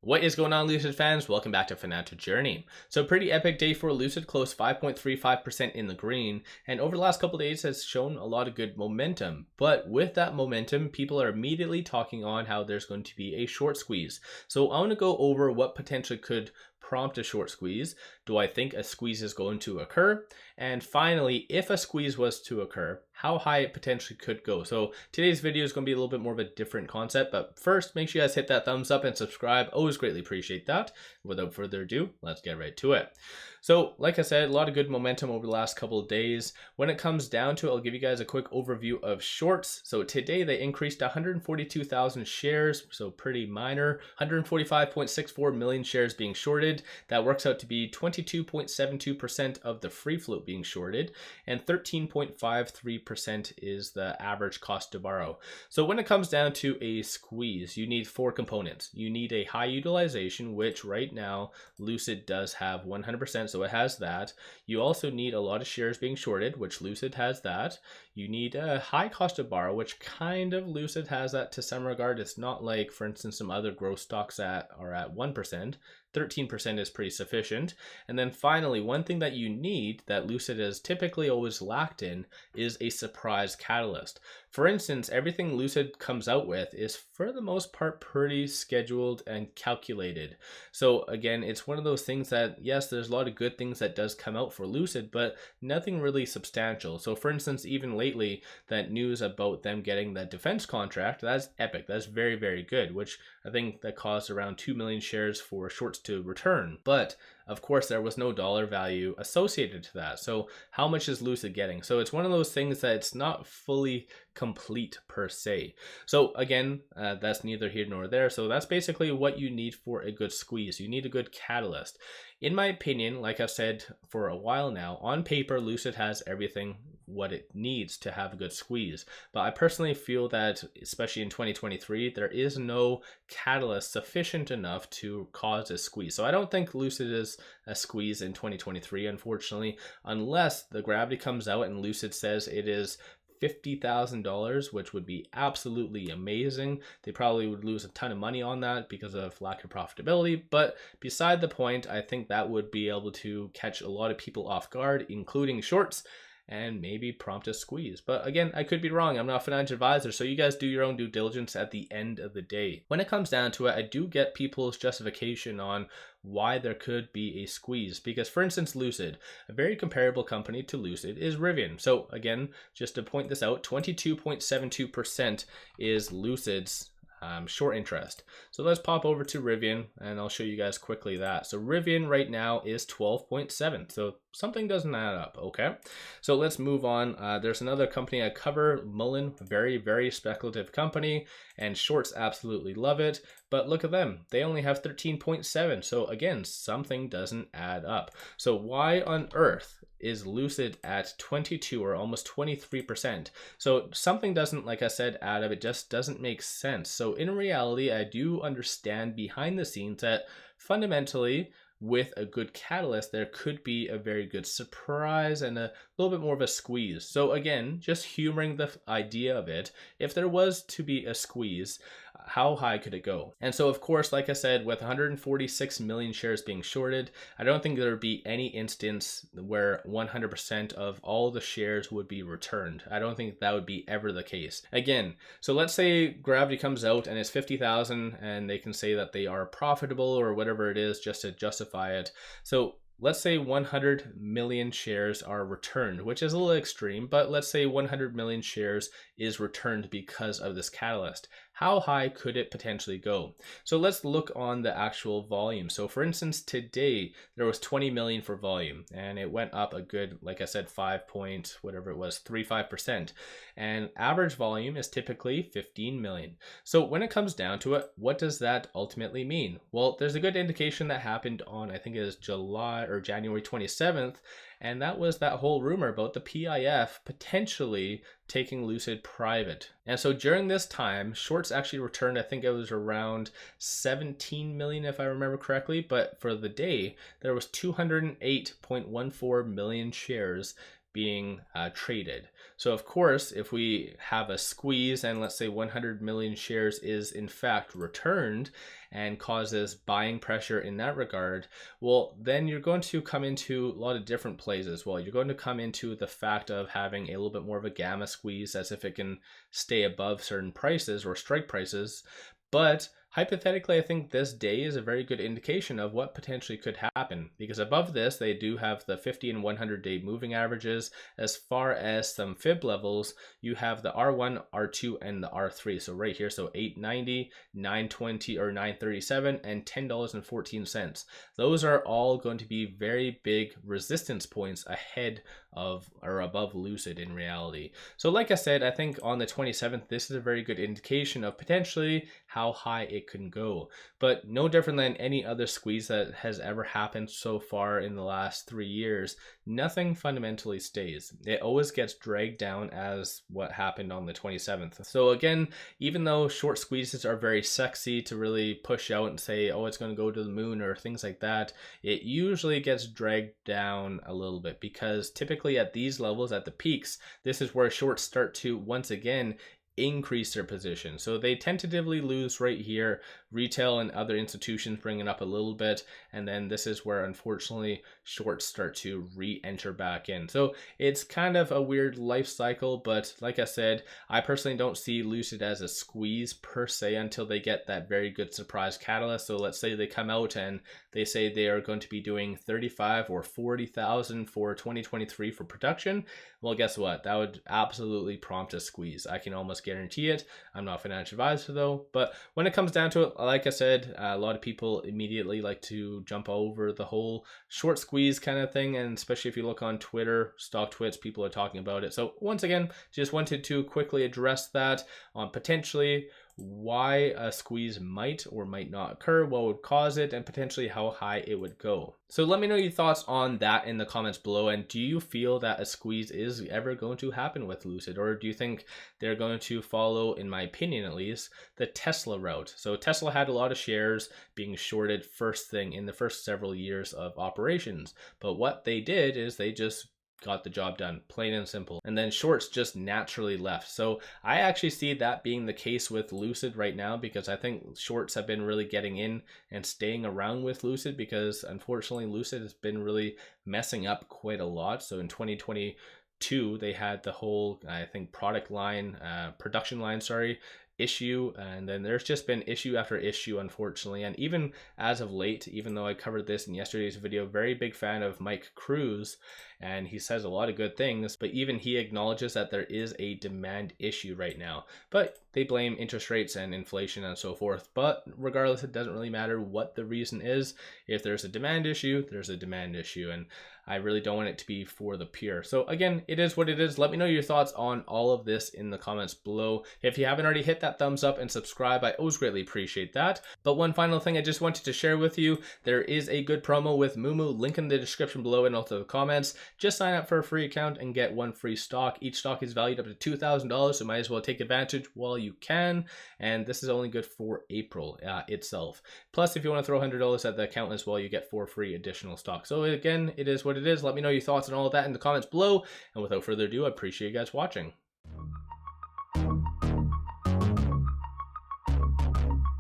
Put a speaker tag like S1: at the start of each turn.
S1: What is going on, Lucid fans? Welcome back to Financial Journey. So pretty epic day for Lucid, closed 5.35% in the green, and over the last couple of days has shown a lot of good momentum. But with that momentum, people are immediately talking on how there's going to be a short squeeze. So I want to go over what potentially could prompt a short squeeze. Do I think a squeeze is going to occur? And finally, if a squeeze was to occur, how high it potentially could go. So today's video is going to be a little bit more of a different concept, but first make sure you guys hit that thumbs up and subscribe. Always greatly appreciate that. Without further ado, let's get right to it. So like I said, a lot of good momentum over the last couple of days. When it comes down to it, I'll give you guys a quick overview of shorts. So today they increased 142,000 shares, so pretty minor. 145.64 million shares being shorted. That works out to be 22.72% of the free float being shorted, and 13.53% is the average cost to borrow. So when it comes down to a squeeze, you need four components. You need a high utilization, which right now Lucid does have 100%, so it has that. You also need a lot of shares being shorted, which Lucid has that. You need a high cost to borrow, which kind of Lucid has that to some regard. It's not like, for instance, some other growth stocks are at 1%. 13% is pretty sufficient. And then finally, one thing that you need that Lucid has typically always lacked in is a surprise catalyst. For instance, everything Lucid comes out with is for the most part pretty scheduled and calculated. So again, it's one of those things that, yes, there's a lot of good things that does come out for Lucid, but nothing really substantial. So for instance, even lately, that news about them getting that defense contract, that's epic. That's very, very good, which I think that caused around 2 million shares for shorts to return. But of course, there was no dollar value associated to that. So how much is Lucid getting? So it's one of those things that it's not fully complete per se. So again, that's neither here nor there. So that's basically what you need for a good squeeze. You need a good catalyst. In my opinion, like I've said for a while now, on paper, Lucid has everything what it needs to have a good squeeze. But I personally feel that, especially in 2023, there is no catalyst sufficient enough to cause a squeeze. So I don't think Lucid is a squeeze in 2023, unfortunately, unless the gravity comes out and Lucid says it is $50,000, which would be absolutely amazing. They probably would lose a ton of money on that because of lack of profitability. But beside the point, I think that would be able to catch a lot of people off guard, including shorts, and maybe prompt a squeeze. But again, I could be wrong. I'm not a financial advisor, so you guys do your own due diligence at the end of the day. When it comes down to it, I do get people's justification on why there could be a squeeze. Because for instance, Lucid, a very comparable company to Lucid is Rivian. So again, just to point this out, 22.72% is Lucid's short interest. So let's pop over to Rivian and I'll show you guys quickly that. So Rivian right now is 12.7. So something doesn't add up. Okay. So let's move on. There's another company I cover, Mullen, very, very speculative company, and shorts absolutely love it. But look at them. They only have 13.7. So again, something doesn't add up. So why on earth is Lucid at 22 or almost 23%? So something doesn't, like I said, add up. It just doesn't make sense. So in reality, I do understand behind the scenes that fundamentally, with a good catalyst, there could be a very good surprise and a little bit more of a squeeze. So again, just humoring the idea of it, if there was to be a squeeze, how high could it go? And so of course, like I said, with 146 million shares being shorted, I don't think there would be any instance where 100% of all the shares would be returned. I don't think that would be ever the case. Again, so let's say gravity comes out and it's 50,000 and they can say that they are profitable or whatever it is just to justify it. So let's say 100 million shares are returned, which is a little extreme, but let's say 100 million shares is returned because of this catalyst. How high could it potentially go? So let's look on the actual volume. So for instance, today there was 20 million for volume and it went up a good, like I said, 35%. And average volume is typically 15 million. So when it comes down to it, what does that ultimately mean? Well, there's a good indication that happened on, I think it is January 27th. And that was that whole rumor about the PIF potentially taking Lucid private. And so during this time, shorts actually returned, I think it was around 17 million if I remember correctly, but for the day, there was 208.14 million shares being traded. So of course, if we have a squeeze and let's say 100 million shares is in fact returned and causes buying pressure in that regard, well, then you're going to come into a lot of different plays as well. You're going to come into the fact of having a little bit more of a gamma squeeze as if it can stay above certain prices or strike prices. But hypothetically, I think this day is a very good indication of what potentially could happen, because above this, they do have the 50 and 100 day moving averages. As far as some fib levels, you have the R1, R2, and the R3. So right here, so 890, 920 or 937, and $10.14. Those are all going to be very big resistance points ahead of or above Lucid in reality. So like I said, I think on the 27th, this is a very good indication of potentially how high it can go, but no different than any other squeeze that has ever happened so far in the last 3 years. Nothing fundamentally stays. It always gets dragged down as what happened on the 27th. So again, even though short squeezes are very sexy to really push out and say, oh, it's going to go to the moon or things like that, it usually gets dragged down a little bit, because typically at these levels, at the peaks, this is where shorts start to once again increase their position. So they tentatively lose right here. Retail and other institutions bring it up a little bit, and then this is where unfortunately shorts start to re-enter back in. So it's kind of a weird life cycle, but like I said, I personally don't see Lucid as a squeeze per se until they get that very good surprise catalyst. So let's say they come out and they say they are going to be doing 35 or 40,000 for 2023 for production. Well, guess what? That would absolutely prompt a squeeze. I can almost guarantee it. I'm not a financial advisor though, but when it comes down to it, like I said, a lot of people immediately like to jump over the whole short squeeze kind of thing, and especially if you look on Twitter, stock twits, people are talking about it. So once again, just wanted to quickly address that on potentially why a squeeze might or might not occur, what would cause it, and potentially how high it would go. So let me know your thoughts on that in the comments below, and do you feel that a squeeze is ever going to happen with Lucid, or do you think they're going to follow, in my opinion at least, the Tesla route? So Tesla had a lot of shares being shorted first thing in the first several years of operations, but what they did is they just got the job done, plain and simple. And then shorts just naturally left. So I actually see that being the case with Lucid right now, because I think shorts have been really getting in and staying around with Lucid, because unfortunately Lucid has been really messing up quite a lot. So in 2022, they had the whole, I think, production line, issue, and then there's just been issue after issue, unfortunately. And even as of late, even though I covered this in yesterday's video, very big fan of Mike Cruz, and he says a lot of good things, but even he acknowledges that there is a demand issue right now. But they blame interest rates and inflation and so forth. But regardless, it doesn't really matter what the reason is. If there's a demand issue, there's a demand issue, and I really don't want it to be for the pure. So again, it is what it is. Let me know your thoughts on all of this in the comments below. If you haven't already, hit that thumbs up and subscribe. I always greatly appreciate that. But one final thing I just wanted to share with you, there is a good promo with Moomoo, link in the description below and also the comments. Just sign up for a free account and get one free stock. Each stock is valued up to $2,000, so might as well take advantage while you can. And this is only good for April itself. Plus, if you want to throw $100 at the account as well, you get 4 free additional stocks. So again, it is what it is. Let me know your thoughts on all of that in the comments below. And without further ado, I appreciate you guys watching.